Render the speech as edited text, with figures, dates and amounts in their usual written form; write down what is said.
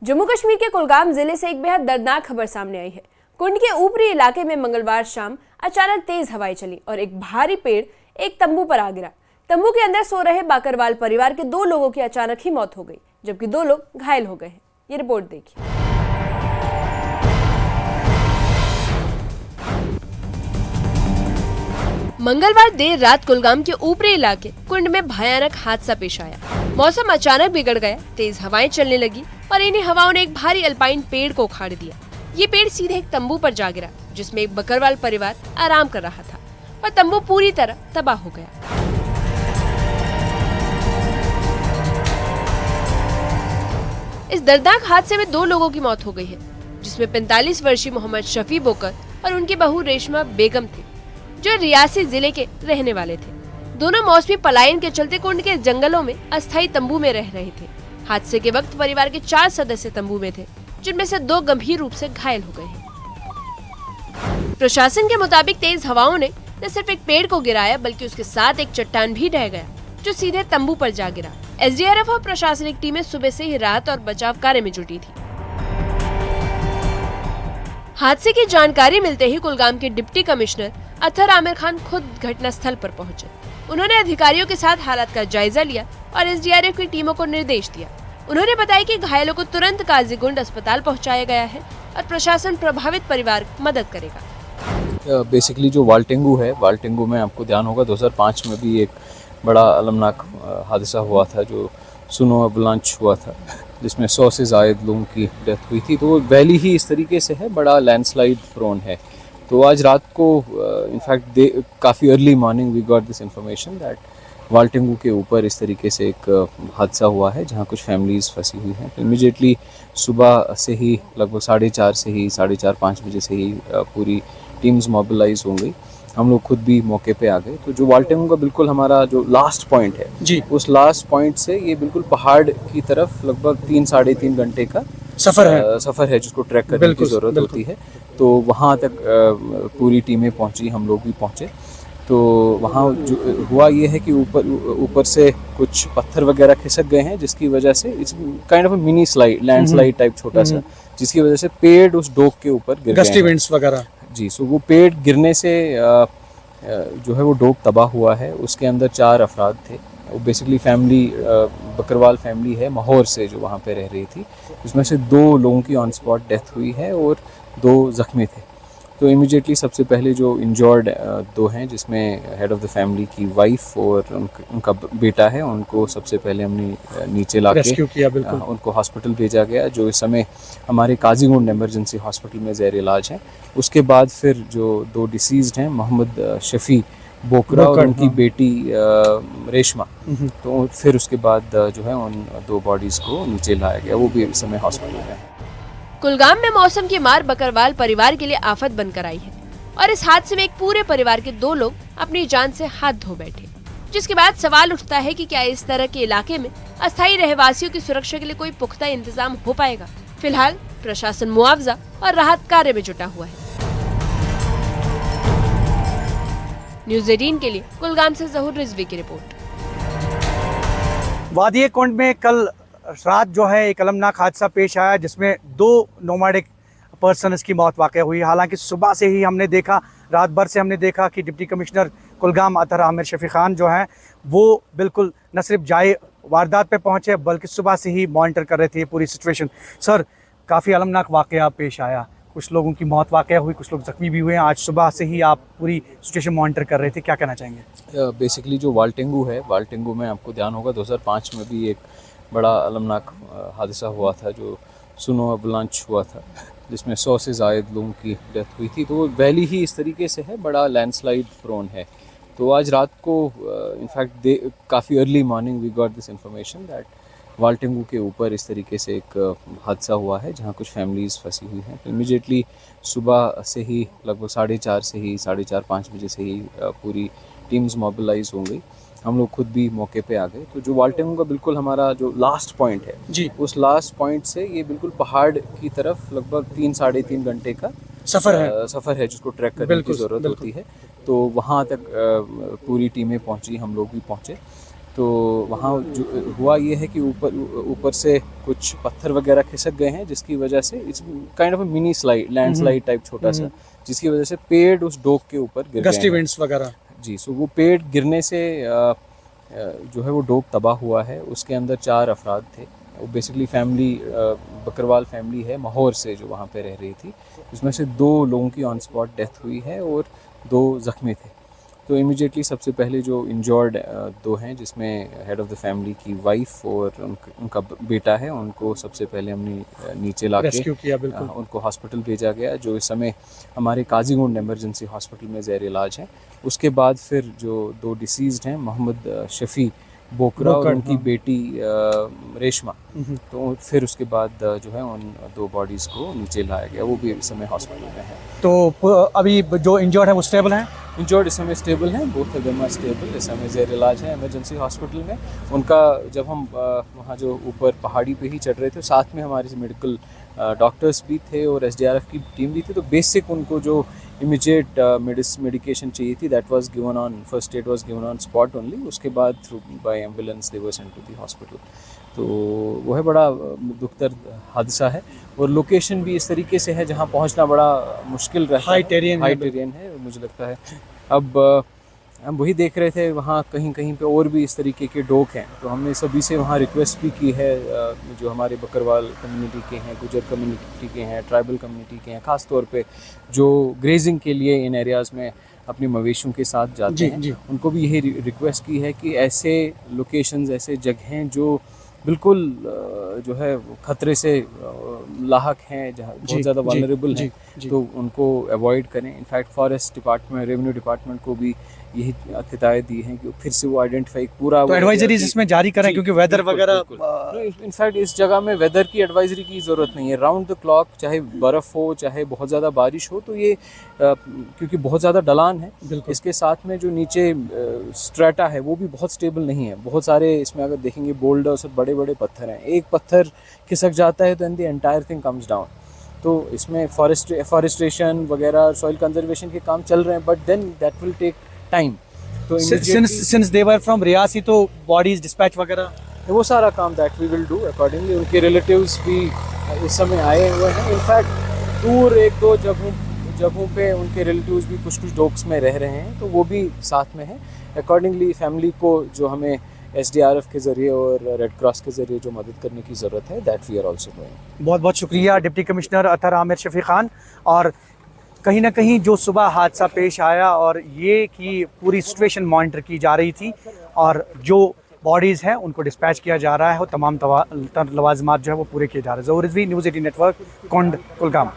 जम्मू कश्मीर के कुलगाम जिले से एक बेहद दर्दनाक खबर सामने आई है। कुंड के ऊपरी इलाके में मंगलवार शाम अचानक तेज हवाएं चली और एक भारी पेड़ एक तंबू पर आ गिरा। तंबू के अंदर सो रहे बाकरवाल परिवार के 2 लोगों की अचानक ही मौत हो गई, जबकि 2 लोग घायल हो गए हैं। ये रिपोर्ट देखिए। मंगलवार देर रात कुलगाम के ऊपरी इलाके कुंड में भयानक हादसा पेश आया। मौसम अचानक बिगड़ गया, तेज हवाएं चलने लगी और इन्हीं हवाओं ने एक भारी अल्पाइन पेड़ को उखाड़ दिया। ये पेड़ सीधे एक तंबू पर जा गिरा, जिसमें एक बकरवाल परिवार आराम कर रहा था और तंबू पूरी तरह तबाह हो गया। इस दर्दनाक हादसे में 2 लोगों की मौत हो गई है, जिसमें 45 वर्षीय मोहम्मद शफी बोकर और उनकी बहू रेशमा बेगम थे, जो रियासी जिले के रहने वाले थे। दोनों मौसमी पलायन के चलते कुंड के जंगलों में अस्थायी तंबू में रह रहे थे। हादसे के वक्त परिवार के 4 सदस्य तंबू में थे, जिनमें से 2 गंभीर रूप से घायल हो गए हैं। प्रशासन के मुताबिक तेज हवाओं ने न सिर्फ एक पेड़ को गिराया, बल्कि उसके साथ एक चट्टान भी ढह गया, जो सीधे तंबू पर जा गिरा। एसडीआरएफ और प्रशासनिक टीमें सुबह से ही राहत और बचाव कार्य में जुटी थी। हादसे की जानकारी मिलते ही कुलगाम के डिप्टी कमिश्नर अतर आमिर खान खुद घटनास्थल पर पहुंचे। उन्होंने अधिकारियों के साथ हालात का जायजा लिया और एसडीआरएफ की टीमों को निर्देश दिया। उन्होंने बताया कि घायलों को तुरंत काजीगुंड अस्पताल पहुंचाया गया है और प्रशासन प्रभावित परिवार की मदद करेगा। बेसिकली जो वाल्टेंगू है, वाल्टेंगू में आपको ध्यान होगा 2005 में भी एक बड़ा अलमनाक हादसा हुआ था, जो सुनो अवलांच हुआ था, जिसमें 100 से ज़ायद लोगों की डेथ हुई थी। तो वैली ही इस तरीके से है, बड़ा लैंडस्लाइड प्रोन है। तो आज रात को इनफैक्ट काफ़ी early morning we got this information that वाल्टेंगू के ऊपर इस तरीके से एक हादसा हुआ है, जहां कुछ फैमिलीज़ फंसी हुई हैं। तो इमीडिएटली सुबह से ही लगभग 4:30 बजे से ही पूरी टीम्स मोबिलाइज हो गई। हम लोग खुद भी मौके पे आ गए। तो जो वाल्टेंगू का बिल्कुल हमारा जो लास्ट पॉइंट है जी, उस लास्ट पॉइंट से ये बिल्कुल पहाड़ की तरफ लगभग 3-3.5 घंटे का सफ़र है जिसको ट्रैक करने की ज़रूरत होती है। तो वहाँ तक पूरी टीमें पहुँची, हम लोग भी पहुँचे। तो वहाँ जो हुआ ये है कि ऊपर से कुछ पत्थर वगैरह खिसक गए हैं, जिसकी वजह से it's kind of mini slide, landslide type छोटा सा, जिसकी वजह से पेड़ उस डोक के ऊपर गिर गए हैं वगैरह जी। सो वो पेड़ गिरने से जो है वो डोक तबाह हुआ है। उसके अंदर 4 अफराद थे। वो बेसिकली फैमिली बकरवाल फैमिली है महौर से, जो वहाँ पे रह रही थी। उसमें से 2 लोगों की ऑन स्पॉट डेथ हुई है और 2 जख्मी थे। तो इमीडिएटली सबसे पहले जो इंजर्ड 2 हैं, जिसमें हेड ऑफ द फैमिली की वाइफ और उनका बेटा है, उनको सबसे पहले हमने नीचे ला के उनको हॉस्पिटल भेजा गया, जो इस समय हमारे काजीगुंड इमरजेंसी हॉस्पिटल में ज़ेर इलाज है। उसके बाद फिर जो 2 डिसीज्ड हैं, मोहम्मद शफी बोकरा और उनकी बेटी रेशमा, तो फिर उसके बाद जो है उन 2 बॉडीज़ को नीचे लाया गया, वो भी इस समय हॉस्पिटल में है। कुलगाम में मौसम की मार बकरवाल परिवार के लिए आफत बनकर आई है और इस हादसे में एक पूरे परिवार के 2 लोग अपनी जान से हाथ धो बैठे, जिसके बाद सवाल उठता है कि क्या इस तरह के इलाके में अस्थायी रहवासियों की सुरक्षा के लिए कोई पुख्ता इंतजाम हो पाएगा। फिलहाल प्रशासन मुआवजा और राहत कार्य में जुटा हुआ है। न्यूज़ 18 के लिए कुलगाम से जहूर रिजवी की रिपोर्ट। वादी कुंड में कल रात जो है एक अलमनाक हादसा पेश आया, जिसमें 2 नोमैडिक पर्सन्स की मौत वाक़ हुई। हालांकि सुबह से ही हमने देखा, रात भर से हमने देखा कि डिप्टी कमिश्नर कुलगाम अतर आमिर शफी खान जो हैं वो बिल्कुल न सिर्फ जाए वारदात पे पहुंचे, बल्कि सुबह से ही मॉनिटर कर रहे थे पूरी सिचुएशन। सर, काफ़ी अलमनाक वाक़या पेश आया, कुछ लोगों की मौत वाक़ हुई, कुछ लोग ज़ख्मी भी हुए हैं। आज सुबह से ही आप पूरी सिचुएशन मॉनिटर कर रहे थे, क्या कहना चाहेंगे? बेसिकली जो वाल्टेंगू है, वाल्टेंगू में आपको ध्यान होगा 2005 में भी एक बड़ा अलमनाक हादसा हुआ था, जो सुनो अवलांच हुआ था, जिसमें 100 से ज़ायद लोगों की डेथ हुई थी। तो वो वैली ही इस तरीके से है, बड़ा लैंडस्लाइड प्रोन है। तो आज रात को इनफैक्ट काफ़ी early morning we got this information that वाल्टेंगू के ऊपर इस तरीके से एक हादसा हुआ है, जहाँ कुछ फैमिलीज़ फंसी हुई हैं। तो इमीडिएटली सुबह से ही लगभग 4:30 बजे से ही पूरी टीम्स मोबिलाइज हो गई। हम लोग खुद भी मौके पे आ गए। तो जो वाल्टेंगू का बिल्कुल हमारा जो लास्ट पॉइंट है जी, उस लास्ट पॉइंट से ये बिल्कुल पहाड़ की तरफ लगभग 3-3.5 घंटे का सफ़र है जिसको ट्रैक करने की ज़रूरत होती है। तो वहाँ तक पूरी टीमें पहुँची, हम लोग भी पहुँचे। तो वहाँ जो हुआ ये है कि ऊपर से कुछ पत्थर वगैरह खिसक गए हैं, जिसकी वजह से it's kind of mini slide, landslide type छोटा सा, जिसकी वजह से पेड़ उस डोक के ऊपर गिर गए गस्टी विंड्स वगैरह। जी। सो वो पेड़ गिरने से जो है वो डोक तबाह हुआ है। उसके अंदर 4 अफराद थे। वो बेसिकली फैमिली बकरवाल फैमिली है माहौर से, जो वहाँ पे रह रही थी। उसमें से 2 लोगों की ऑन स्पॉट डेथ हुई है और 2 ज़ख्मी थे। तो इमीडिएटली सबसे पहले जो इंजर्ड 2 हैं, जिसमें हेड ऑफ़ द फैमिली की वाइफ और उनका बेटा है, उनको सबसे पहले हमने नीचे ला के रेस्क्यू किया, बिल्कुल। उनको हॉस्पिटल भेजा गया, जो इस समय हमारे काजीगुंड इमरजेंसी हॉस्पिटल में ज़ेर इलाज है। उसके बाद फिर जो 2 डिसीज़्ड हैं, मोहम्मद शफ़ी बोकरा और उनकी बेटी रेशमा, तो फिर उसके बाद जो है उन 2 बॉडीज़ को नीचे लाया गया। वो भी इस समय हॉस्पिटल में है। तो अभी जो इंजर्ड है वो स्टेबल हैं? इंजर्ड इस समय स्टेबल हैं, both of them are stable. इस समय ज़ेर इलाज है इमरजेंसी हॉस्पिटल में। उनका जब हम वहाँ जो ऊपर पहाड़ी पे ही चढ़ रहे थे, साथ में हमारे मेडिकल डॉक्टर्स भी थे और SDRF की टीम भी थी, तो बेसिक उनको जो इमीडिएट मेडिकेशन चाहिए थी, that was given on, first aid was given on spot only. उसके बाद through by ambulance they were sent to the hospital. तो वो है बड़ा दुखद हादसा है और लोकेशन भी इस तरीके से है जहाँ पहुँचना बड़ा मुश्किल रहता है। हाई टेरियन है। मुझे लगता है अब हम वही देख रहे थे, वहाँ कहीं कहीं पे और भी इस तरीके के डोक हैं। तो हमने सभी से वहाँ रिक्वेस्ट भी की है, जो हमारे बकरवाल कम्युनिटी के हैं, गुजर कम्युनिटी के हैं, ट्राइबल कम्युनिटी के हैं, ख़ास तौर पे जो ग्रेजिंग के लिए इन एरियाज़ में अपने मवेशियों के साथ जाते हैं, उनको भी यही रिक्वेस्ट की है कि ऐसे लोकेशंस, ऐसे जगहें जो बिल्कुल जो है खतरे से लाहक हैं, जहाँ बहुत ज़्यादा वल्नरेबल हैं, तो उनको अवॉइड करें। In fact forest department, revenue department को भी यही हिदायत दी है कि फिर से वो आइडेंटिफाई पूरा तो एडवाइजरीज इसमें जारी करें, क्योंकि वेदर वगैरह। इनफैक्ट इस जगह में वेदर की एडवाइजरी की ज़रूरत नहीं है। राउंड द क्लॉक चाहे बर्फ़ हो, चाहे बहुत ज़्यादा बारिश हो, तो ये क्योंकि बहुत ज़्यादा ढलान है, इसके साथ में जो नीचे स्ट्रेटा है वो भी बहुत स्टेबल नहीं है। बहुत सारे इसमें अगर देखेंगे बोल्डर्स और बड़े बड़े पत्थर हैं, एक पत्थर खिसक जाता है तो and the entire thing comes down. तो इसमें फॉरेस्ट्रेशन वगैरह, सॉइल कंजर्वेशन के काम चल रहे हैं, but then that will take time. तो since they were from Reasi, तो बॉडीज डिस्पैच वगैरह वो सारा काम that we will do accordingly. उनके रिलेटिव्स भी इस समय आए हुए हैं। इनफैक्ट दूर 1-2 जगहों पे उनके रिलेटिव्स भी कुछ डोक्स में रह रहे हैं, तो वो भी साथ में है। अकॉर्डिंगली फैमिली को जो हमें SDRF के ज़रिए और रेड क्रॉस के ज़रिए जो मदद करने की ज़रूरत है, that we are also doing. बहुत बहुत शुक्रिया डिप्टी कमिश्नर अतहर आमिर शफ़ी खान। और कहीं ना कहीं जो सुबह हादसा पेश आया और ये कि पूरी सिचुएशन मॉनिटर की जा रही थी और जो बॉडीज़ हैं उनको डिस्पैच किया जा रहा है और तमाम लवाज़िमात जो है वो पूरे किए जा रहे हैं। ज़हूर रिज़वी, न्यूज़ 18 नेटवर्क, कुंड, कुलगाम।